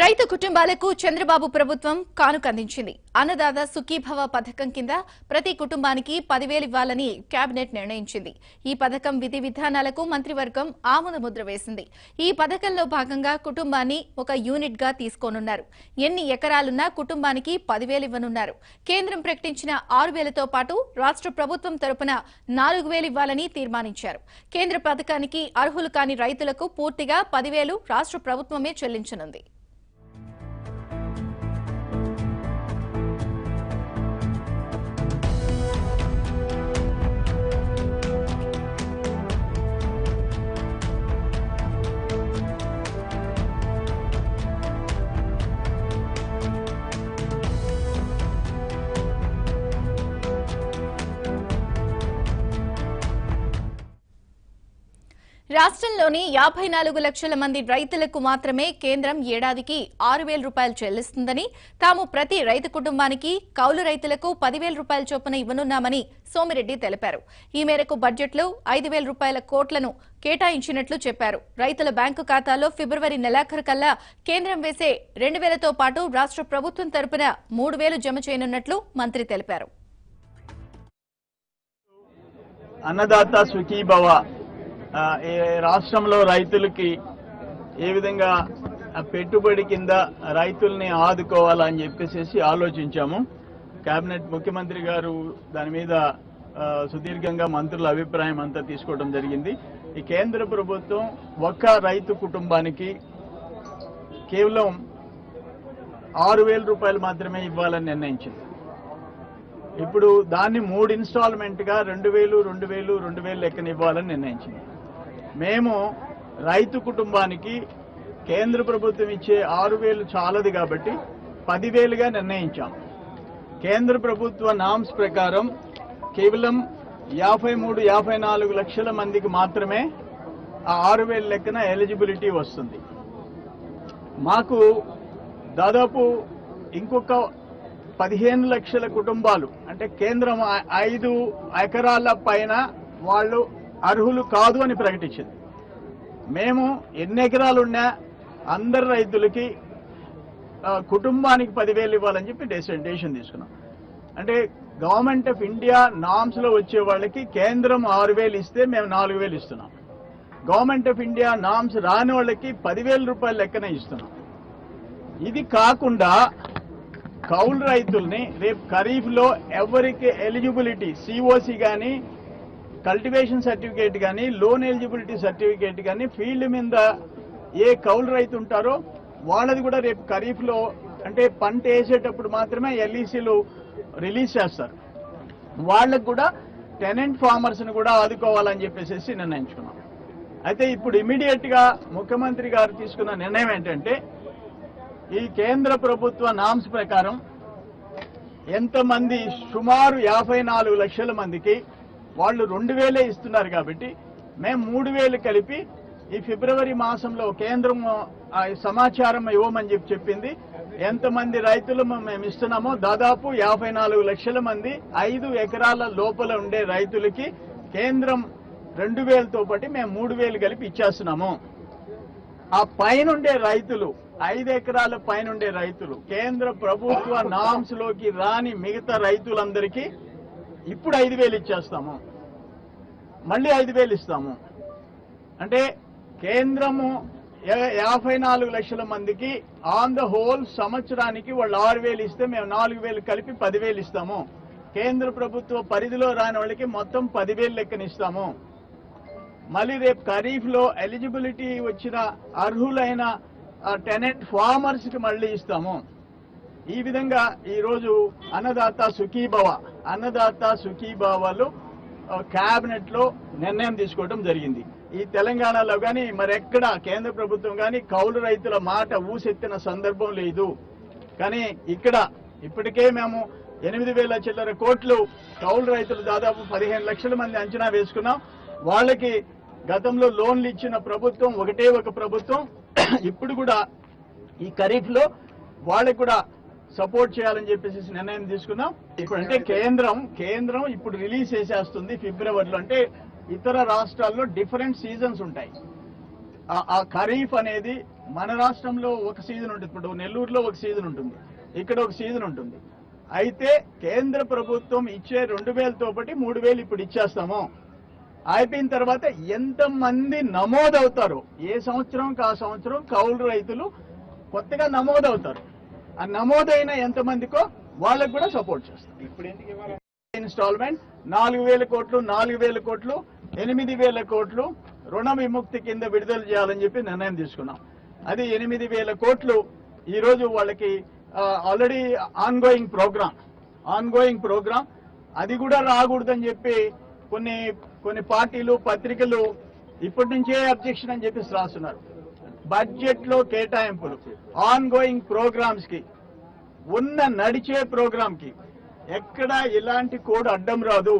రైతు కుటుంబాలకు చంద్రబాబు ప్రభుత్వం కానుక అందించింది. అన్నదాత సుఖీభవ పథకం కింద ప్రతి కుటుంబానికి 10,000 ఇవ్వాలని కేబినెట్ నిర్ణయించింది. ఈ పథకం విధి విధానాలకు మంత్రివర్గం ఆమోద ముద్ర వేసింది. ఈ పథకంలో భాగంగా కుటుంబాన్ని ఒక యూనిట్ గా తీసుకోనున్నారు. ఎన్ని ఎకరాలున్నా కుటుంబానికి 10,000 ఇవ్వనున్నారు. కేంద్రం ప్రకటించిన 6,000తో పాటు రాష్ట్ర ప్రభుత్వం తరపున 4,000 ఇవ్వాలని తీర్మానించారు. కేంద్ర పథకానికి అర్హులు కాని రైతులకు పూర్తిగా 10,000 రాష్ట్ర ప్రభుత్వమే చెల్లించనుంది. రాష్ట్రంలోని 54 లక్షల మంది రైతులకు మాత్రమే కేంద్రం ఏడాదికి 6,000 రూపాయలు చెల్లిస్తుందని, తాము ప్రతి రైతు కుటుంబానికి కౌలు రైతులకు 10,000 రూపాయల చొప్పున ఇవ్వనున్నామని సోమిరెడ్డి తెలిపారు. ఈ మేరకు బడ్జెట్లో 5,000 రూపాయల కోట్లను కేటాయించినట్లు చెప్పారు. రైతుల బ్యాంకు ఖాతాలో ఫిబ్రవరి నెలాఖరుకల్లా కేంద్రం వేసే 2,000తో పాటు రాష్ట్ర ప్రభుత్వం తరపున 3,000 జమ చేయనున్నట్లు మంత్రి తెలిపారు. అన్నదాత సుఖీభవ రాష్ట్రంలో రైతులకి ఏ విధంగా పెట్టుబడి కింద రైతుల్ని ఆదుకోవాలని చెప్పేసి ఆలోచించాము. కేబినెట్ ముఖ్యమంత్రి గారు దాని మీద సుదీర్ఘంగా మంత్రుల అభిప్రాయం అంతా తీసుకోవడం జరిగింది. ఈ కేంద్ర ప్రభుత్వం ఒక్క రైతు కుటుంబానికి కేవలం 6,000 రూపాయలు మాత్రమే ఇవ్వాలని నిర్ణయించింది. ఇప్పుడు దాన్ని 3 ఇన్స్టాల్మెంట్గా 2,000, 2,000, 2,000 లెక్కన ఇవ్వాలని నిర్ణయించింది. మేము రైతు కుటుంబానికి కేంద్ర ప్రభుత్వం ఇచ్చే 6,000 చాలదు కాబట్టి 10,000గా నిర్ణయించాం. కేంద్ర ప్రభుత్వ నామ్స్ ప్రకారం కేవలం 53, 54 లక్షల మందికి మాత్రమే ఆ 6,000 లెక్కన ఎలిజిబిలిటీ వస్తుంది. మాకు దాదాపు ఇంకొక 15 లక్షల కుటుంబాలు, అంటే కేంద్రం 5 ఎకరాల పైన వాళ్ళు అర్హులు కాదు అని ప్రకటించింది. మేము ఎన్ని ఎకరాలున్నా అందరు రైతులకి కుటుంబానికి 10,000 ఇవ్వాలని చెప్పి డెసిషన్ తీసుకున్నాం. అంటే గవర్నమెంట్ ఆఫ్ ఇండియా నామ్స్ లో వచ్చే వాళ్ళకి కేంద్రం 6,000 ఇస్తే మేము 4,000 ఇస్తున్నాం. గవర్నమెంట్ ఆఫ్ ఇండియా నామ్స్ రాని వాళ్ళకి 10,000 రూపాయల లెక్కన ఇస్తున్నాం. ఇది కాకుండా కౌలు రైతుల్ని రేపు ఖరీఫ్ లో ఎవరికి ఎలిజిబిలిటీ సిఓసి కానీ, కల్టివేషన్ సర్టిఫికేట్ కానీ, లోన్ ఎలిజిబిలిటీ సర్టిఫికేట్ కానీ ఫీల్డ్ మీద ఏ కౌలు రైతు ఉంటారో వాళ్ళది కూడా రేపు ఖరీఫ్ లో, అంటే పంట వేసేటప్పుడు మాత్రమే ఎల్ఈసీలు రిలీజ్ చేస్తారు. వాళ్ళకు కూడా టెనెంట్ ఫార్మర్స్ ని కూడా ఆదుకోవాలని చెప్పేసి నిర్ణయించుకున్నాం. అయితే ఇప్పుడు ఇమీడియట్ గా ముఖ్యమంత్రి గారు తీసుకున్న నిర్ణయం ఏంటంటే, ఈ కేంద్ర ప్రభుత్వ నామ్స్ ప్రకారం ఎంతమంది సుమారు 54 లక్షల మందికి వాళ్ళు 2,000 ఇస్తున్నారు కాబట్టి మేము 3,000 కలిపి ఈ ఫిబ్రవరి మాసంలో కేంద్రం సమాచారం ఇవ్వమని చెప్పింది. ఎంతమంది రైతులు మేము ఇస్తున్నామో దాదాపు 54 లక్షల మంది 5 ఎకరాల లోపల ఉండే రైతులకి కేంద్రం 2,000తో పాటు మేము 3,000 కలిపి ఇచ్చేస్తున్నాము. ఆ పైనుండే రైతులు, 5 ఎకరాల పైనుండే రైతులు, కేంద్ర ప్రభుత్వ నామ్స్ లోకి రాని మిగతా రైతులందరికీ ఇప్పుడు 5,000 ఇచ్చేస్తాము, మళ్ళీ 5,000 ఇస్తాము. అంటే కేంద్రము 54 లక్షల మందికి ఆన్ ద హోల్ సంవత్సరానికి వాళ్ళు 6,000 ఇస్తే మేము 4,000 కలిపి 10,000 ఇస్తాము. కేంద్ర ప్రభుత్వ పరిధిలో రాని వాళ్ళకి మొత్తం 10,000 లెక్కన ఇస్తాము. మళ్ళీ రేపు ఖరీఫ్ లో ఎలిజిబిలిటీ వచ్చిన అర్హులైన టెనెంట్ ఫార్మర్స్ కి మళ్ళీ ఇస్తాము. ఈ విధంగా ఈరోజు అన్నదాత సుఖీభావాలు కేబినెట్ లో నిర్ణయం తీసుకోవడం జరిగింది. ఈ తెలంగాణలో కానీ మరెక్కడ కేంద్ర ప్రభుత్వం కానీ కౌలు రైతుల మాట ఊసెత్తిన సందర్భం లేదు. కానీ ఇక్కడ ఇప్పటికే మేము 8,000 చిల్లర కోట్లు కౌలు రైతులు దాదాపు 15 లక్షల మంది అంచనా వేసుకున్నాం. వాళ్ళకి గతంలో లోన్లు ఇచ్చిన ప్రభుత్వం ఒకటే ఒక ప్రభుత్వం. ఇప్పుడు కూడా ఈ ఖరీఫ్ లో వాళ్ళకి కూడా సపోర్ట్ చేయాలని చెప్పేసి నిర్ణయం తీసుకున్నాం. ఇప్పుడు అంటే కేంద్రం ఇప్పుడు రిలీజ్ చేసేస్తుంది ఫిబ్రవరిలో. అంటే ఇతర రాష్ట్రాల్లో డిఫరెంట్ సీజన్స్ ఉంటాయి. ఆ ఖరీఫ్ అనేది మన రాష్ట్రంలో ఒక సీజన్ ఉంటుంది. ఇప్పుడు నెల్లూరులో ఒక సీజన్ ఉంటుంది, ఇక్కడ ఒక సీజన్ ఉంటుంది. అయితే కేంద్ర ప్రభుత్వం ఇచ్చే 2,000తో పాటు 3,000 ఇప్పుడు ఇచ్చేస్తాము. అయిపోయిన తర్వాత ఎంతమంది నమోదవుతారు, ఏ సంవత్సరంకి ఆ సంవత్సరం కౌలు రైతులు కొత్తగా నమోదవుతారు. ఆ నమోదైన ఎంతమందికో వాళ్ళకు కూడా సపోర్ట్ చేస్తాం. ఇప్పుడు ఇన్స్టాల్మెంట్ 4,000 కోట్లు, 4,000 కోట్లు, 8,000 కోట్లు రుణ విముక్తి కింద విడుదల చేయాలని చెప్పి నిర్ణయం తీసుకున్నాం. అది 8,000 కోట్లు ఈరోజు వాళ్ళకి ఆల్రెడీ ఆన్గోయింగ్ ప్రోగ్రామ్. అది కూడా రాకూడదని చెప్పి కొన్ని పార్టీలు, పత్రికలు ఇప్పటి నుంచే అబ్జెక్షన్ అని చెప్పి రాస్తున్నారు. బడ్జెట్ లో కేటాయింపులు ఆన్గోయింగ్ ప్రోగ్రామ్స్ కి, ఉన్న నడిచే ప్రోగ్రామ్ కి ఎక్కడ ఇలాంటి కోడ్ అడ్డం రాదు.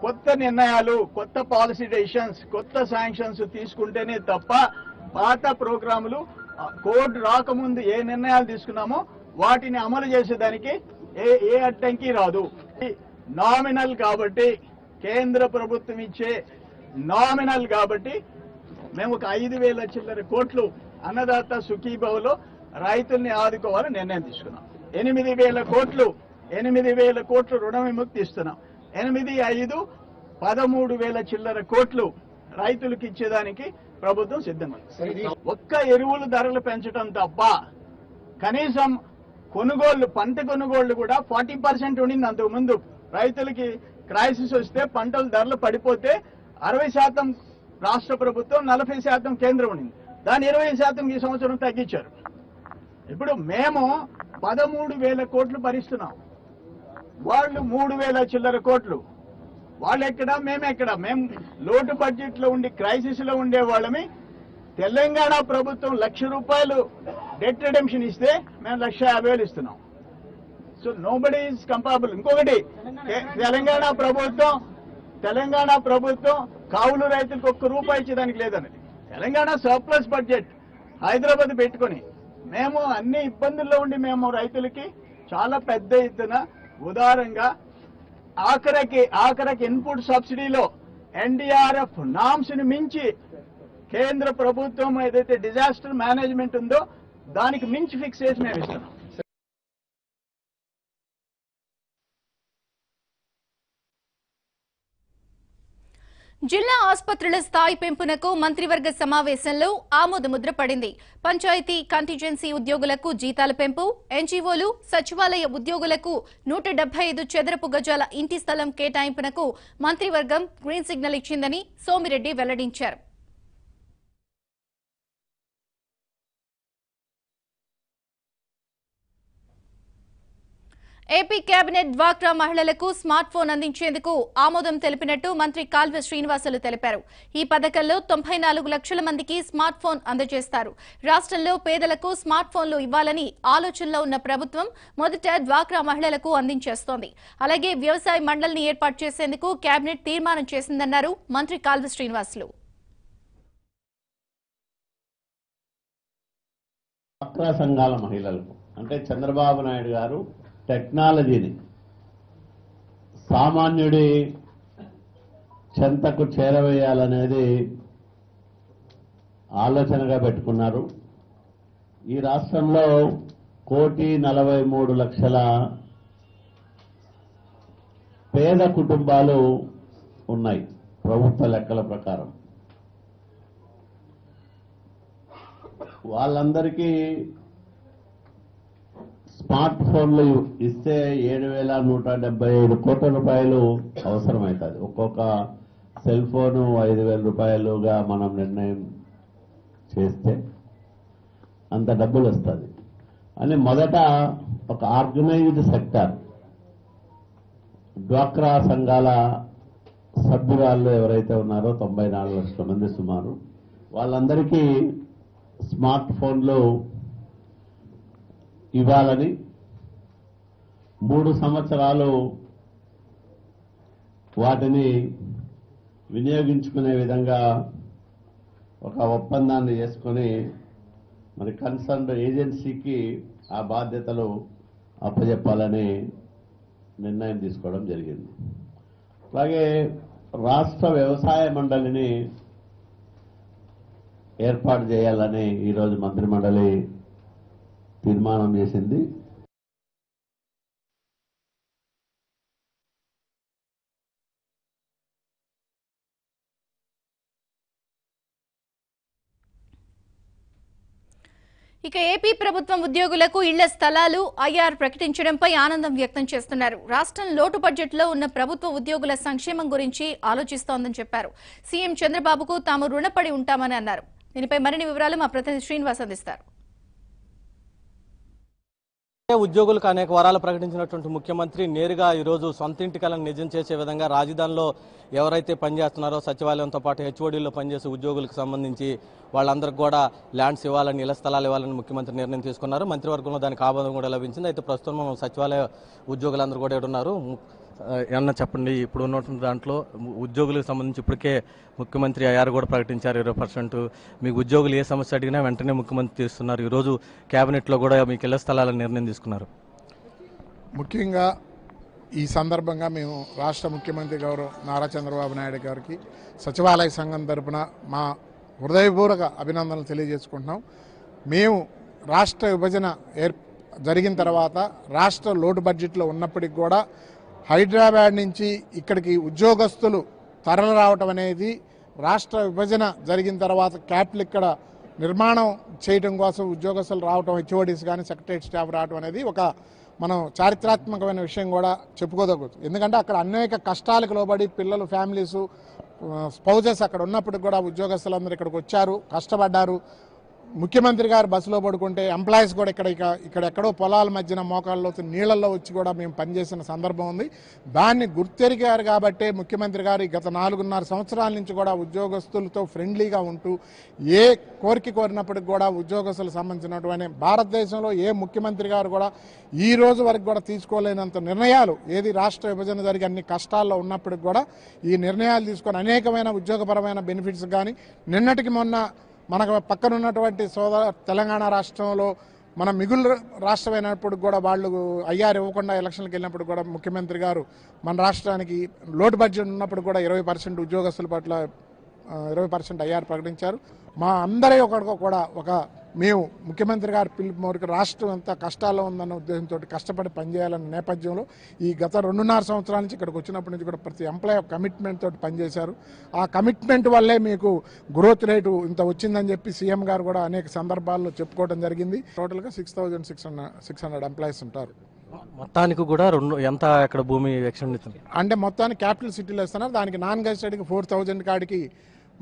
కొత్త నిర్ణయాలు, కొత్త పాలసీ డెసిషన్స్, కొత్త శాంక్షన్స్ తీసుకుంటేనే తప్ప పాత ప్రోగ్రాములు కోడ్ రాకముందు ఏ నిర్ణయాలు తీసుకున్నామో వాటిని అమలు చేసేదానికి ఏ అడ్డంకి రాదు. నామినల్ కాబట్టి, కేంద్ర ప్రభుత్వం ఇచ్చే నామినల్ కాబట్టి మేము ఒక 5,000 చిల్లర కోట్లు అన్నదాత సుఖీభవలో రైతుల్ని ఆదుకోవాలని నిర్ణయం తీసుకున్నాం. 8,000 కోట్లు రుణ విముక్తి ఇస్తున్నాం. 8, 5, 13,000 చిల్లర కోట్లు రైతులకు ఇచ్చేదానికి ప్రభుత్వం సిద్ధంగా ఉంది. ఒక్క ఎరువుల ధరలు పెంచడం తప్ప కనీసం పంట కొనుగోళ్లు కూడా 40% ఉండింది. అంతకు ముందు రైతులకి క్రైసిస్ వస్తే పంటల ధరలు పడిపోతే 60% రాష్ట్ర ప్రభుత్వం, 40% కేంద్రం ఉండింది. దాన్ని 20% ఈ సంవత్సరం తగ్గించారు. ఇప్పుడు మేము 13,000 కోట్లు భరిస్తున్నాం, వాళ్ళు 3,000 చిల్లర కోట్లు. వాళ్ళు ఎక్కడ, మేమెక్కడ? మేము లోటు బడ్జెట్ లో ఉండి క్రైసిస్ లో ఉండే వాళ్ళమి. తెలంగాణ ప్రభుత్వం ₹1,00,000 డెట్ రిడెంప్షన్ ఇస్తే మేము ₹150,000 ఇస్తున్నాం. So nobody is comparable. ఇంకొకటి, తెలంగాణ ప్రభుత్వం కౌలు రైతులకు ₹1 ఇచ్చేదానికి లేదన్నది. తెలంగాణ సర్ప్లస్ బడ్జెట్ హైదరాబాద్ పెట్టుకుని మేము అన్ని ఇబ్బందుల్లో ఉండి మేము రైతులకి చాలా పెద్ద ఎత్తున ఉదారంగా ఆఖరికి ఇన్పుట్ సబ్సిడీలో ఎన్డీఆర్ఎఫ్ నామ్స్ ని మించి కేంద్ర ప్రభుత్వం ఏదైతే డిజాస్టర్ మేనేజ్మెంట్ ఉందో దానికి మించి ఫిక్స్ చేసి మేము ఇస్తున్నాం. జిల్లా ఆసుపత్రుల స్థాయి పెంపునకు మంత్రివర్గ సమావేశంలో ఆమోదముద్ర పడింది. పంచాయతీ కంటిజెన్సీ ఉద్యోగులకు జీతాల పెంపు, ఎన్జీఓలు, సచివాలయ ఉద్యోగులకు 175 చదరపు గజాల ఇంటి స్థలం కేటాయింపునకు మంత్రివర్గం గ్రీన్ సిగ్నల్ ఇచ్చిందని సోమిరెడ్డి వెల్లడించారు. ఏపీ కేబినెట్ డ్వాక్రా మహిళలకు స్మార్ట్ ఫోన్ అందించేందుకు ఆమోదం తెలిపినట్టు మంత్రి కాల్వ శ్రీనివాసులు తెలిపారు. ఈ పథకంలో 94 లక్షల మందికి స్మార్ట్ ఫోన్ అందజేస్తారు. రాష్ట్రంలో పేదలకు స్మార్ట్ ఫోన్లు ఇవ్వాలని ఆలోచనలో ఉన్న ప్రభుత్వం మొదట డ్వాక్రా మహిళలకు అందించేస్తోంది. అలాగే వ్యవసాయ మండలిని ఏర్పాటు చేసేందుకు కేబినెట్ తీర్మానం చేసిందన్నారు మంత్రి కాల్వ శ్రీనివాసులు. డ్వాక్రా సంఘాల మహిళలకు అంటే చంద్రబాబు నాయుడు గారు టెక్నాలజీని సామాన్యుడి చెంతకు చేరవేయాలనేది ఆలోచనగా పెట్టుకున్నారు. ఈ రాష్ట్రంలో 1,43,00,000 పేద కుటుంబాలు ఉన్నాయి ప్రభుత్వ లెక్కల ప్రకారం. వాళ్ళందరికీ స్మార్ట్ ఫోన్లు ఇస్తే 7,175 కోట్ల రూపాయలు అవసరమవుతుంది. ఒక్కొక్క సెల్ ఫోను 5,000 రూపాయలుగా మనం నిర్ణయం చేస్తే అంత డబ్బులు వస్తుంది అని మొదట ఒక ఆర్గనైజ్డ్ సెక్టర్ డ్వాక్రా సంఘాల సభ్యురాళ్ళు ఎవరైతే ఉన్నారో 94 లక్షల మంది సుమారు, వాళ్ళందరికీ స్మార్ట్ ఫోన్లు ఇవ్వాలని 3 సంవత్సరాలు వాటిని వినియోగించుకునే విధంగా ఒక ఒప్పందాన్ని చేసుకొని మరి కన్సర్న్డ్ ఏజెన్సీకి ఆ బాధ్యతలు అప్పచెప్పాలని నిర్ణయం తీసుకోవడం జరిగింది. అలాగే రాష్ట్ర వ్యవసాయ మండలిని ఏర్పాటు చేయాలని ఈరోజు మంత్రిమండలి తీర్మానం చేసింది. ఇక ఏపీ ప్రభుత్వం ఉద్యోగులకు ఇళ్ల స్థలాలు ఐఆర్ ప్రకటించడంపై ఆనందం వ్యక్తం చేస్తున్నారు. రాష్ట్రం లోటు బడ్జెట్లో ఉన్న ప్రభుత్వ ఉద్యోగుల సంక్షేమం గురించి ఆలోచిస్తోందని చెప్పారు. సీఎం చంద్రబాబుకు తాము రుణపడి ఉంటామని అన్నారు. దీనిపై మరిన్ని వివరాలు మా ప్రతినిధి శ్రీనివాస్ అందిస్తారు. ఉద్యోగులకు అనేక వరాలు ప్రకటించినటువంటి ముఖ్యమంత్రి నేరుగా ఈరోజు సొంత ఇంటి కలను నిజం చేసే విధంగా రాజధానిలో ఎవరైతే పనిచేస్తున్నారో సచివాలయంతో పాటు హెచ్ఓడీలో పనిచేసే ఉద్యోగులకు సంబంధించి వాళ్ళందరికీ కూడా ల్యాండ్స్ ఇవ్వాలని, ఇళ్ల స్థలాలు ఇవ్వాలని ముఖ్యమంత్రి నిర్ణయం తీసుకున్నారు. మంత్రివర్గంలో దానికి ఆమోదం కూడా లభించింది. అయితే ప్రస్తుతం సచివాలయ ఉద్యోగులందరూ కూడా ఉన్నారు. ఏమన్నా చెప్పండి, ఇప్పుడు ఉన్నటువంటి దాంట్లో ఉద్యోగులకు సంబంధించి ఇప్పటికే ముఖ్యమంత్రి ఐఆర్ కూడా ప్రకటించారు 20%. మీకు ఉద్యోగులు ఏ సమస్య అడిగినా వెంటనే ముఖ్యమంత్రి తీస్తున్నారు. ఈరోజు కేబినెట్లో కూడా మీకు ఇళ్ల స్థలాల నిర్ణయం తీసుకున్నారు. ముఖ్యంగా ఈ సందర్భంగా మేము రాష్ట్ర ముఖ్యమంత్రి గౌరవ నారా చంద్రబాబు నాయుడు గారికి సచివాలయ సంఘం తరపున మా హృదయపూర్వక అభినందనలు తెలియజేసుకుంటున్నాం. మేము రాష్ట్ర విభజన జరిగిన తర్వాత రాష్ట్ర లోటు బడ్జెట్లో ఉన్నప్పటికి కూడా హైదరాబాద్ నుంచి ఇక్కడికి ఉద్యోగస్తులు తరలి రావటం అనేది రాష్ట్ర విభజన జరిగిన తర్వాత క్యాపిటల్ ఇక్కడ నిర్మాణం చేయడం కోసం ఉద్యోగస్తులు రావటం, హెచ్ఓడీస్ కానీ సెక్రటరీ స్టాఫ్ రావడం అనేది ఒక మనం చారిత్రాత్మకమైన విషయం కూడా చెప్పుకోదగ్గదు. ఎందుకంటే అక్కడ అనేక కష్టాలకు లోబడి పిల్లలు, ఫ్యామిలీసు, స్పౌజెస్ అక్కడ ఉన్నప్పటికి కూడా ఉద్యోగస్తులందరూ ఇక్కడికి వచ్చారు, కష్టపడ్డారు. ముఖ్యమంత్రి గారు బస్సులో పడుకుంటే ఎంప్లాయీస్ కూడా ఇక్కడెక్కడో పొలాల మధ్యన మోకాళ్ళలో నీళ్లలో వచ్చి కూడా మేము పనిచేసిన సందర్భం ఉంది. దాన్ని గుర్తెరిగారు కాబట్టే ముఖ్యమంత్రి గారు గత 4.5 సంవత్సరాల నుంచి కూడా ఉద్యోగస్తులతో ఫ్రెండ్లీగా ఉంటూ ఏ కోరిక కోరినప్పటికి కూడా ఉద్యోగస్తులకు సంబంధించినటువంటి భారతదేశంలో ఏ ముఖ్యమంత్రి గారు కూడా ఈ రోజు వరకు కూడా తీసుకోలేనంత నిర్ణయాలు, ఏది రాష్ట్ర విభజన జరిగి అన్ని కష్టాల్లో ఉన్నప్పటికి కూడా ఈ నిర్ణయాలు తీసుకొని అనేకమైన ఉద్యోగపరమైన బెనిఫిట్స్ కానీ, నిన్నటికి మొన్న మనకు పక్కన ఉన్నటువంటి తెలంగాణ రాష్ట్రంలో మన మిగులు రాష్ట్రమైనప్పుడు కూడా వాళ్ళు ఐఆర్ ఇవ్వకుండా ఎలక్షన్కి వెళ్ళినప్పుడు కూడా ముఖ్యమంత్రి గారు మన రాష్ట్రానికి లోటు బడ్జెట్ ఉన్నప్పుడు కూడా 20% ఉద్యోగస్తుల పట్ల 20% ఐఆర్ ప్రకటించారు. మా అందరి కూడా మేము ముఖ్యమంత్రి గారి పిలుపు మేరకు రాష్ట్రం అంతా కష్టాల్లో ఉందన్న ఉద్దేశంతో కష్టపడి పనిచేయాలన్న నేపథ్యంలో ఈ గత 2.5 సంవత్సరాల నుంచి ఇక్కడికి వచ్చినప్పటి నుంచి కూడా ప్రతి ఎంప్లాయీ కమిట్మెంట్ తోటి పనిచేశారు. ఆ కమిట్మెంట్ వల్లే మీకు గ్రోత్ రేటు ఇంత వచ్చిందని చెప్పి సీఎం గారు కూడా అనేక సందర్భాల్లో చెప్పుకోవడం జరిగింది. టోటల్గా 6,600 ఎంప్లాయీస్ ఉంటారు. మొత్తానికి కూడా ఎంత ఎక్కడ భూమి ఎక్స్టెండ్ అంటే మొత్తానికి క్యాపిటల్ సిటీలో ఇస్తున్నారు. దానికి నాన్ గజిటెడ్కి 4,000 కాడికి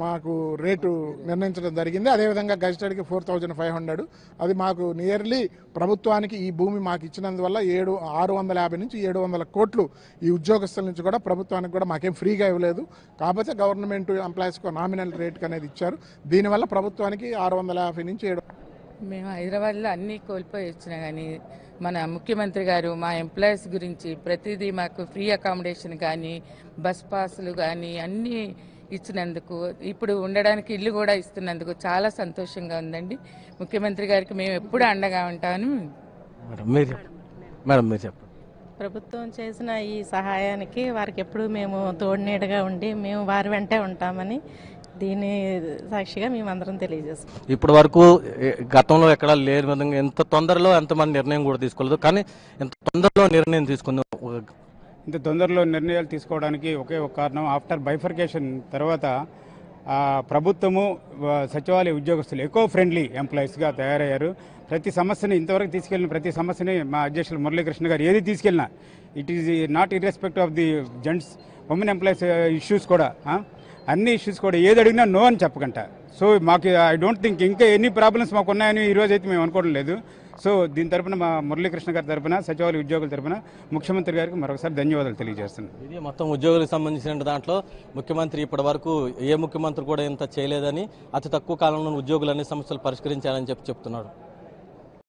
మాకు రేటు నిర్ణయించడం జరిగింది. అదేవిధంగా గజిటెడ్కి 4,500. అది మాకు నియర్లీ ప్రభుత్వానికి ఈ భూమి మాకు ఇచ్చినందువల్ల 650 నుంచి 700 కోట్లు ఈ ఉద్యోగస్తుల నుంచి కూడా ప్రభుత్వానికి కూడా మాకేం ఫ్రీగా ఇవ్వలేదు. కాకపోతే గవర్నమెంట్ ఎంప్లాయీస్కి నామినల్ రేట్ అనేది ఇచ్చారు. దీనివల్ల ప్రభుత్వానికి 650 నుంచి 700. మేము హైదరాబాద్లో అన్నీ కోల్పోయి వచ్చినా కానీ మన ముఖ్యమంత్రి గారు మా ఎంప్లాయీస్ గురించి ప్రతిదీ మాకు ఫ్రీ అకామిడేషన్ కానీ, బస్ పాసులు కానీ అన్నీ ఇచ్చినందుకు, ఇప్పుడు ఉండడానికి ఇల్లు కూడా ఇస్తున్నందుకు చాలా సంతోషంగా ఉందండి. ముఖ్యమంత్రి గారికి మేము ఎప్పుడు అండగా ఉంటామని. మేడం చెప్పండి. ప్రభుత్వం చేసిన ఈ సహాయానికి వారికి ఎప్పుడు మేము తోడునీడగా ఉండి మేము వారి వెంటే ఉంటామని దీని సాక్షిగా మేమందరం తెలియజేస్తాం. ఇప్పటి వరకు గతంలో ఎక్కడ లేని విధంగా ఎంత తొందరలో ఎంతమంది నిర్ణయం కూడా తీసుకోలేదు, కానీ ఎంత తొందరలో నిర్ణయం తీసుకుంది. ఇంత తొందరలో నిర్ణయాలు తీసుకోవడానికి ఒకే ఒక కారణం, ఆఫ్టర్ బైఫర్కేషన్ తర్వాత ప్రభుత్వము సచివాలయ ఉద్యోగస్తులు ఎకో ఫ్రెండ్లీ ఎంప్లాయీస్గా తయారయ్యారు. ప్రతి సమస్యని ఇంతవరకు తీసుకెళ్లిన ప్రతి సమస్యని మా అధ్యక్షులు మురళీకృష్ణ గారు ఏది తీసుకెళ్ళినా it is not irrespective of the gents women employees issues కూడా, అన్ని ఇష్యూస్ కూడా ఏది అడిగినా నో అని చెప్పకంట. సో మాకు ఐ డోంట్ థింక్ ఇంకా ఎన్ని ప్రాబ్లమ్స్ మాకు ఉన్నాయని ఈరోజు అయితే మేము అనుకోవడం లేదు. సో దీని తరపున మా మురళీకృష్ణ గారి తరపున, సచివాలయ ఉద్యోగుల తరపున ముఖ్యమంత్రి గారికి మరొకసారి ధన్యవాదాలు తెలియజేస్తున్నాను. ఇది మొత్తం ఉద్యోగులకు సంబంధించిన దాంట్లో ముఖ్యమంత్రి ఇప్పటి వరకు ఏ ముఖ్యమంత్రి కూడా ఇంత చేయలేదని, అతి తక్కువ కాలంలో ఉద్యోగులు అన్ని సమస్యలు పరిష్కరించాలని చెప్తున్నాడు.